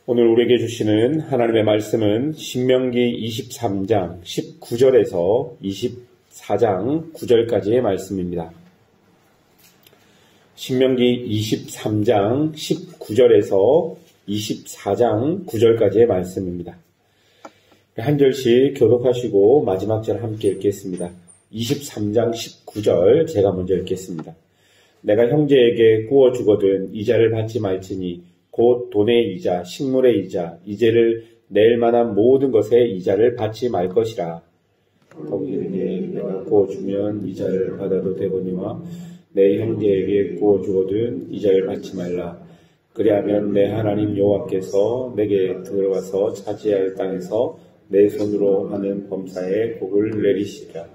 오늘 우리에게 주시는 하나님의 말씀은 신명기 23장 19절에서 24장 9절까지의 말씀입니다. 신명기 23장 19절에서 24장 9절까지의 말씀입니다. 한 절씩 교독하시고 마지막 절 함께 읽겠습니다. 23장 19절 제가 먼저 읽겠습니다. 내가 형제에게 구워주거든 이자를 받지 말지니 곧 돈의 이자, 식물의 이자, 이제를 낼 만한 모든 것의 이자를 받지 말 것이라. 거기에 내가 구워주면 이자를 받아도 되거니와 내 형제에게 구워주거든 이자를 받지 말라. 그리하면 내 하나님 여호와께서 내게 들어가서 차지할 땅에서 내 손으로 하는 범사에 복을 내리시리라.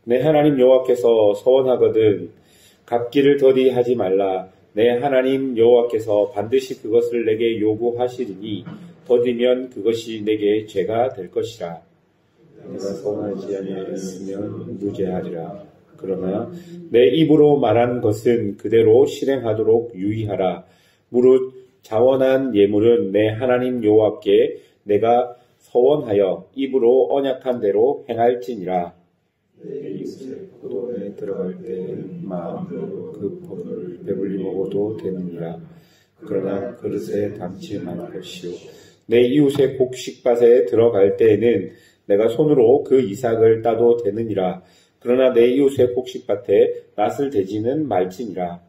내 하나님 여호와께서 서원하거든 갚기를 더디 하지 말라. 내 하나님 여호와께서 반드시 그것을 내게 요구하시리니 더디면 그것이 내게 죄가 될 것이라. 내가 서원하지 아니하였으면 무죄하리라. 그러나 내 입으로 말한 것은 그대로 실행하도록 유의하라. 무릇 자원한 예물은 내 하나님 여호와께 내가 서원하여 입으로 언약한 대로 행할지니라. 내 이웃의 포도원에 들어갈 때 마음으로 그 포도를 배불리 먹어도 되느니라. 그러나 그릇에 담지 말 것이요. 내 이웃의 곡식밭에 들어갈 때에는 내가 손으로 그 이삭을 따도 되느니라. 그러나 내 이웃의 곡식밭에 낫을 대지는 말지니라.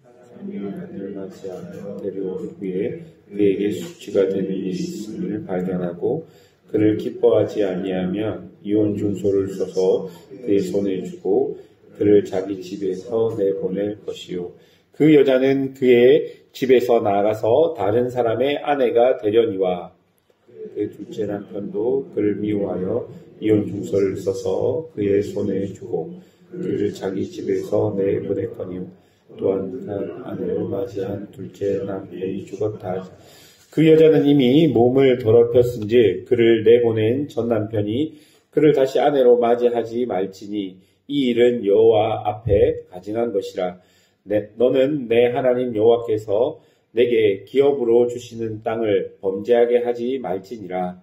사람이 아들을 낳지 않아 데려온 후에 그에게 수치가 되는 일이 있음을 발견하고 그를 기뻐하지 아니하면 이혼 준소를 써서 그의 손에 주고 그를 자기 집에서 내보낼 것이요. 그 여자는 그의 집에서 나가서 다른 사람의 아내가 되려니와 그의 둘째 남편도 그를 미워하여 이혼 준소를 써서 그의 손에 주고 그를 자기 집에서 내보냈거니와 또한 그 아내를 맞이한 둘째 남편이 죽었다. 그 여자는 이미 몸을 더럽혔은지 그를 내보낸 전 남편이 그를 다시 아내로 맞이하지 말지니 이 일은 여호와 앞에 가증한 것이라. 너는 내 하나님 여호와께서 내게 기업으로 주시는 땅을 범죄하게 하지 말지니라.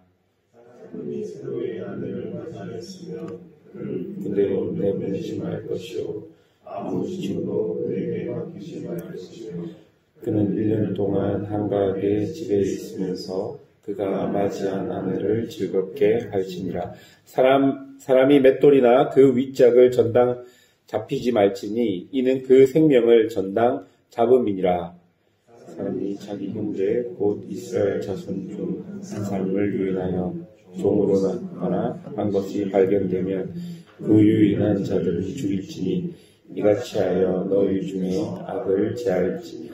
사람이 새로의 아내를 맞이하였으면 그를 그대로 내보내지 말 것이요 아무 짐도 그에게 맡기지 말 것이요. 그는 1년 동안 한가하게 집에 있으면서 그가 맞이한 아내를 즐겁게 할지니라. 사람이 맷돌이나 그 윗짝을 전당 잡히지 말지니 이는 그 생명을 전당 잡음이니라. 사람이 자기 형제 곧 이스라엘 자손 중 한 사람을 유인하여 종으로 남거나 한 것이 발견되면 그 유인한 자들을 죽일지니 이같이 하여 너희 중에 악을 제할지니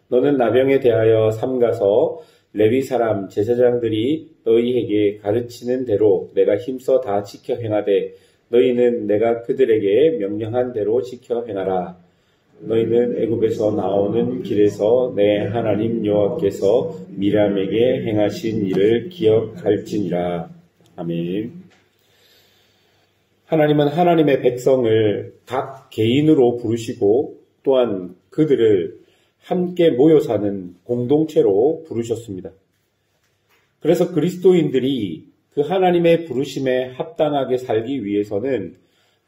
너는 나병에 대하여 삼가서 레위 사람 제사장들이 너희에게 가르치는 대로 내가 힘써 다 지켜 행하되 너희는 내가 그들에게 명령한 대로 지켜 행하라. 너희는 애굽에서 나오는 길에서 내 하나님 여호와께서 미람에게 행하신 일을 기억할지니라. 아멘. 하나님은 하나님의 백성을 각 개인으로 부르시고 또한 그들을 함께 모여 사는 공동체로 부르셨습니다. 그래서 그리스도인들이 그 하나님의 부르심에 합당하게 살기 위해서는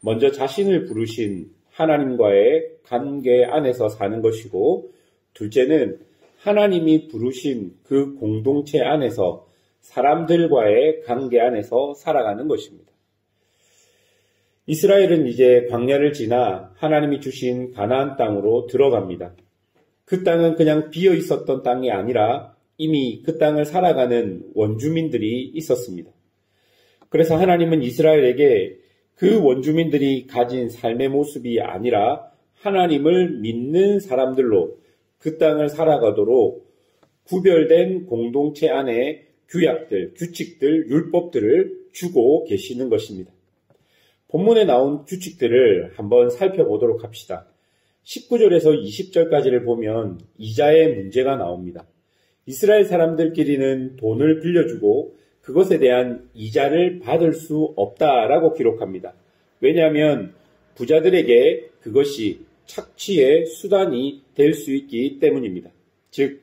먼저 자신을 부르신 하나님과의 관계 안에서 사는 것이고, 둘째는 하나님이 부르신 그 공동체 안에서 사람들과의 관계 안에서 살아가는 것입니다. 이스라엘은 이제 광야를 지나 하나님이 주신 가나안 땅으로 들어갑니다. 그 땅은 그냥 비어 있었던 땅이 아니라 이미 그 땅을 살아가는 원주민들이 있었습니다. 그래서 하나님은 이스라엘에게 그 원주민들이 가진 삶의 모습이 아니라 하나님을 믿는 사람들로 그 땅을 살아가도록 구별된 공동체 안에 규약들, 규칙들, 율법들을 주고 계시는 것입니다. 본문에 나온 규칙들을 한번 살펴보도록 합시다. 19절에서 20절까지를 보면 이자의 문제가 나옵니다. 이스라엘 사람들끼리는 돈을 빌려주고 그것에 대한 이자를 받을 수 없다라고 기록합니다. 왜냐하면 부자들에게 그것이 착취의 수단이 될 수 있기 때문입니다. 즉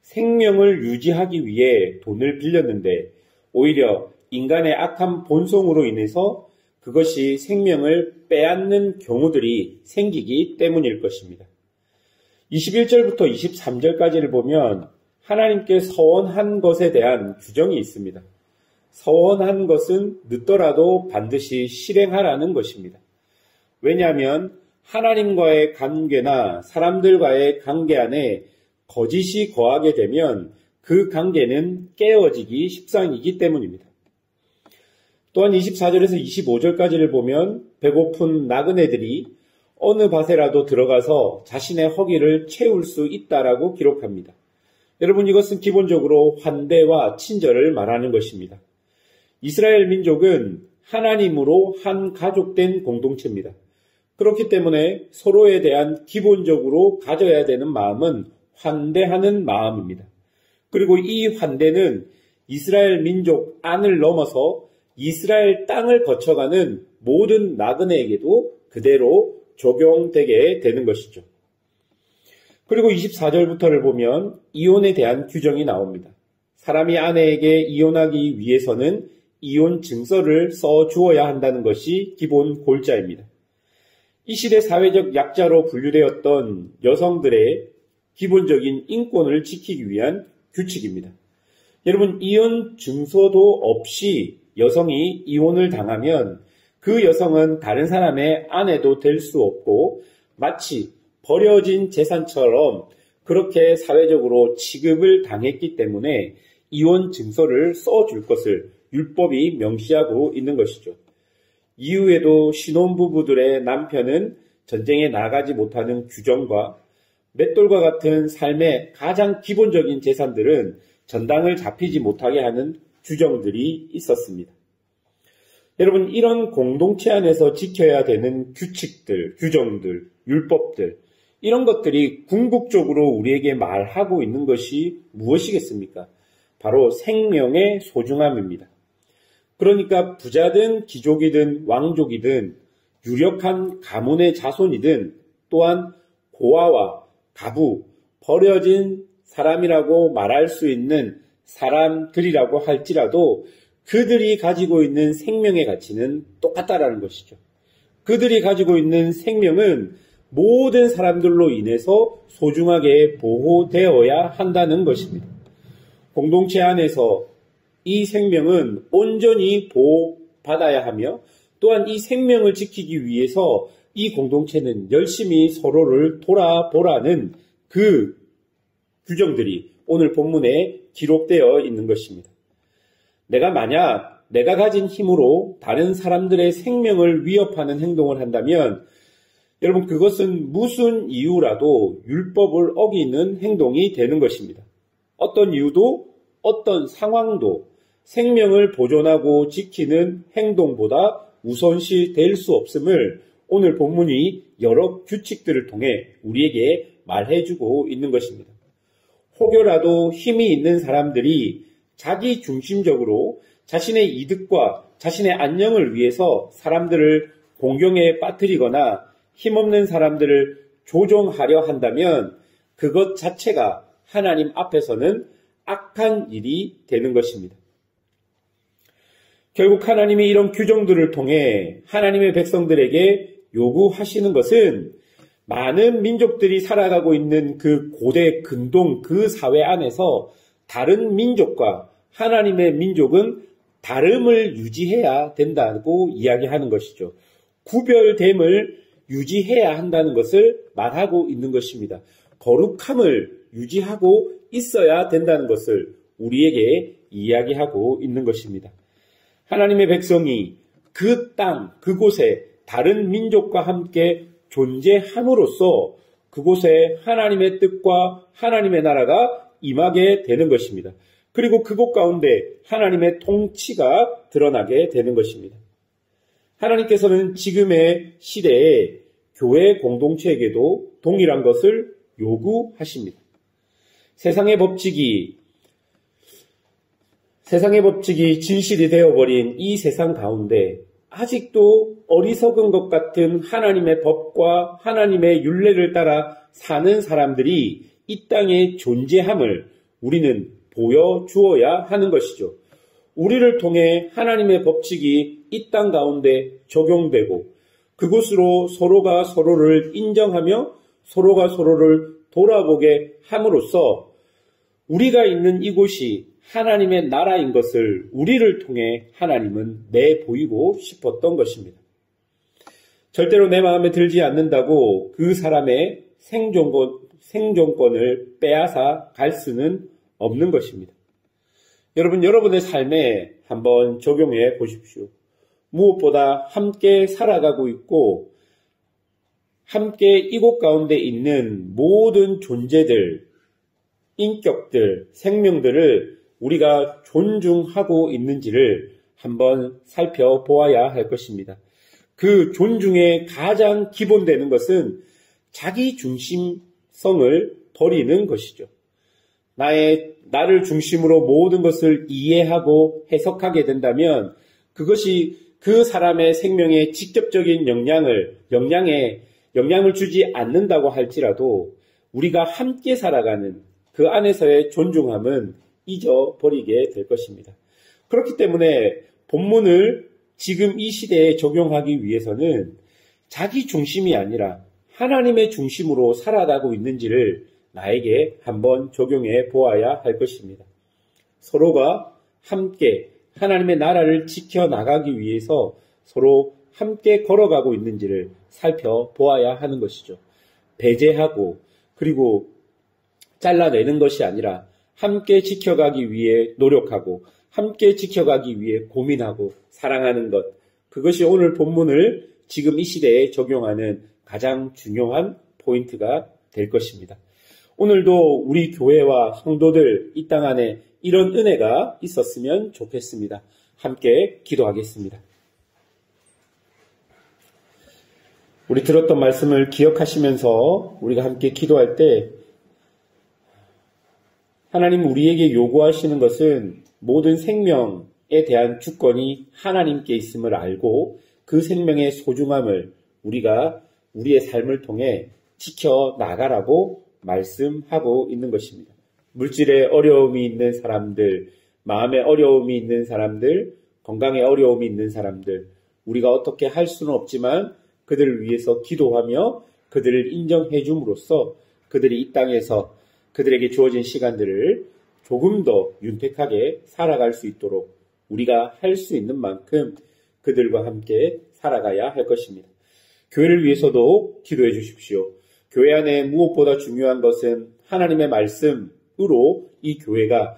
생명을 유지하기 위해 돈을 빌렸는데 오히려 인간의 악한 본성으로 인해서 그것이 생명을 빼앗는 경우들이 생기기 때문일 것입니다. 21절부터 23절까지를 보면 하나님께 서원한 것에 대한 규정이 있습니다. 서원한 것은 늦더라도 반드시 실행하라는 것입니다. 왜냐하면 하나님과의 관계나 사람들과의 관계 안에 거짓이 거하게 되면 그 관계는 깨어지기 십상이기 때문입니다. 또한 24절에서 25절까지를 보면 배고픈 나그네들이 어느 밭에라도 들어가서 자신의 허기를 채울 수 있다라고 기록합니다. 여러분, 이것은 기본적으로 환대와 친절을 말하는 것입니다. 이스라엘 민족은 하나님으로 한 가족된 공동체입니다. 그렇기 때문에 서로에 대한 기본적으로 가져야 되는 마음은 환대하는 마음입니다. 그리고 이 환대는 이스라엘 민족 안을 넘어서 이스라엘 땅을 거쳐가는 모든 나그네에게도 그대로 적용되게 되는 것이죠. 그리고 24절부터를 보면 이혼에 대한 규정이 나옵니다. 사람이 아내에게 이혼하기 위해서는 이혼 증서를 써 주어야 한다는 것이 기본 골자입니다. 이 시대 사회적 약자로 분류되었던 여성들의 기본적인 인권을 지키기 위한 규칙입니다. 여러분, 이혼 증서도 없이 여성이 이혼을 당하면 그 여성은 다른 사람의 아내도 될 수 없고 마치 버려진 재산처럼 그렇게 사회적으로 취급을 당했기 때문에 이혼 증서를 써줄 것을 율법이 명시하고 있는 것이죠. 이후에도 신혼부부들의 남편은 전쟁에 나가지 못하는 규정과 맷돌과 같은 삶의 가장 기본적인 재산들은 전당을 잡히지 못하게 하는 규정들이 있었습니다. 여러분, 이런 공동체 안에서 지켜야 되는 규칙들, 규정들, 율법들, 이런 것들이 궁극적으로 우리에게 말하고 있는 것이 무엇이겠습니까? 바로 생명의 소중함입니다. 그러니까 부자든 귀족이든 왕족이든 유력한 가문의 자손이든 또한 고아와 가부, 버려진 사람이라고 말할 수 있는 사람들이라고 할지라도 그들이 가지고 있는 생명의 가치는 똑같다라는 것이죠. 그들이 가지고 있는 생명은 모든 사람들로 인해서 소중하게 보호되어야 한다는 것입니다. 공동체 안에서 이 생명은 온전히 보호받아야 하며 또한 이 생명을 지키기 위해서 이 공동체는 열심히 서로를 돌아보라는 그 규정들이 오늘 본문에 기록되어 있는 것입니다. 만약 내가 가진 힘으로 다른 사람들의 생명을 위협하는 행동을 한다면 여러분, 그것은 무슨 이유라도 율법을 어기는 행동이 되는 것입니다. 어떤 이유도 어떤 상황도 생명을 보존하고 지키는 행동보다 우선시 될 수 없음을 오늘 본문이 여러 규칙들을 통해 우리에게 말해주고 있는 것입니다. 혹여라도 힘이 있는 사람들이 자기 중심적으로 자신의 이득과 자신의 안녕을 위해서 사람들을 공경에 빠뜨리거나 힘없는 사람들을 조종하려 한다면 그것 자체가 하나님 앞에서는 악한 일이 되는 것입니다. 결국 하나님이 이런 규정들을 통해 하나님의 백성들에게 요구하시는 것은 많은 민족들이 살아가고 있는 그 고대 근동 그 사회 안에서 다른 민족과 하나님의 민족은 다름을 유지해야 된다고 이야기하는 것이죠. 구별됨을 유지해야 한다는 것을 말하고 있는 것입니다. 거룩함을 유지하고 있어야 된다는 것을 우리에게 이야기하고 있는 것입니다. 하나님의 백성이 그 땅, 그곳에 다른 민족과 함께 존재함으로써 그곳에 하나님의 뜻과 하나님의 나라가 임하게 되는 것입니다. 그리고 그곳 가운데 하나님의 통치가 드러나게 되는 것입니다. 하나님께서는 지금의 시대에 교회 공동체에게도 동일한 것을 요구하십니다. 세상의 법칙이 진실이 되어버린 이 세상 가운데 아직도 어리석은 것 같은 하나님의 법과 하나님의 율례를 따라 사는 사람들이 이 땅에 존재함을 우리는 보여주어야 하는 것이죠. 우리를 통해 하나님의 법칙이 이 땅 가운데 적용되고 그곳으로 서로가 서로를 인정하며 서로가 서로를 돌아보게 함으로써 우리가 있는 이곳이 하나님의 나라인 것을 우리를 통해 하나님은 내보이고 싶었던 것입니다. 절대로 내 마음에 들지 않는다고 그 사람의 생존권을 빼앗아 갈 수는 없는 것입니다. 여러분, 여러분의 삶에 한번 적용해 보십시오. 무엇보다 함께 살아가고 있고 함께 이곳 가운데 있는 모든 존재들, 인격들, 생명들을 우리가 존중하고 있는지를 한번 살펴보아야 할 것입니다. 그 존중의 가장 기본되는 것은 자기 중심성을 버리는 것이죠. 나를 중심으로 모든 것을 이해하고 해석하게 된다면 그것이 그 사람의 생명에 직접적인 영향을 주지 않는다고 할지라도 우리가 함께 살아가는 그 안에서의 존중함은 잊어버리게 될 것입니다. 그렇기 때문에 본문을 지금 이 시대에 적용하기 위해서는 자기 중심이 아니라 하나님의 중심으로 살아가고 있는지를 나에게 한번 적용해 보아야 할 것입니다. 서로가 함께 하나님의 나라를 지켜나가기 위해서 서로 함께 걸어가고 있는지를 살펴보아야 하는 것이죠. 배제하고 그리고 잘라내는 것이 아니라 함께 지켜가기 위해 노력하고 함께 지켜가기 위해 고민하고 사랑하는 것, 그것이 오늘 본문을 지금 이 시대에 적용하는 가장 중요한 포인트가 될 것입니다. 오늘도 우리 교회와 성도들 이 땅 안에 이런 은혜가 있었으면 좋겠습니다. 함께 기도하겠습니다. 우리 들었던 말씀을 기억하시면서 우리가 함께 기도할 때 하나님 우리에게 요구하시는 것은 모든 생명에 대한 주권이 하나님께 있음을 알고 그 생명의 소중함을 우리가 우리의 삶을 통해 지켜나가라고 말씀하고 있는 것입니다. 물질에 어려움이 있는 사람들, 마음에 어려움이 있는 사람들, 건강에 어려움이 있는 사람들, 우리가 어떻게 할 수는 없지만 그들을 위해서 기도하며 그들을 인정해 줌으로써 그들이 이 땅에서 그들에게 주어진 시간들을 조금 더 윤택하게 살아갈 수 있도록 우리가 할 수 있는 만큼 그들과 함께 살아가야 할 것입니다. 교회를 위해서도 기도해 주십시오. 교회 안에 무엇보다 중요한 것은 하나님의 말씀으로 이 교회가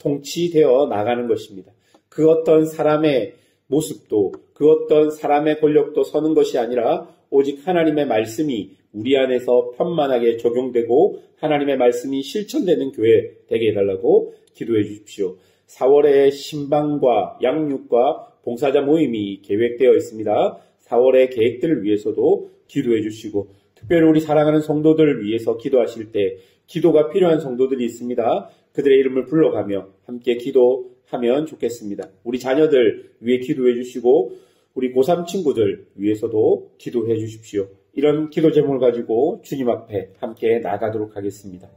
통치되어 나가는 것입니다. 그 어떤 사람의 모습도 그 어떤 사람의 권력도 서는 것이 아니라 오직 하나님의 말씀이 우리 안에서 편만하게 적용되고 하나님의 말씀이 실천되는 교회 되게 해달라고 기도해 주십시오. 4월에 신방과 양육과 봉사자 모임이 계획되어 있습니다. 4월의 계획들을 위해서도 기도해 주시고 특별히 우리 사랑하는 성도들을 위해서 기도하실 때 기도가 필요한 성도들이 있습니다. 그들의 이름을 불러가며 함께 기도하면 좋겠습니다. 우리 자녀들 위해 기도해 주시고 우리 고3 친구들 위해서도 기도해 주십시오. 이런 기도 제목을 가지고 주님 앞에 함께 나가도록 하겠습니다.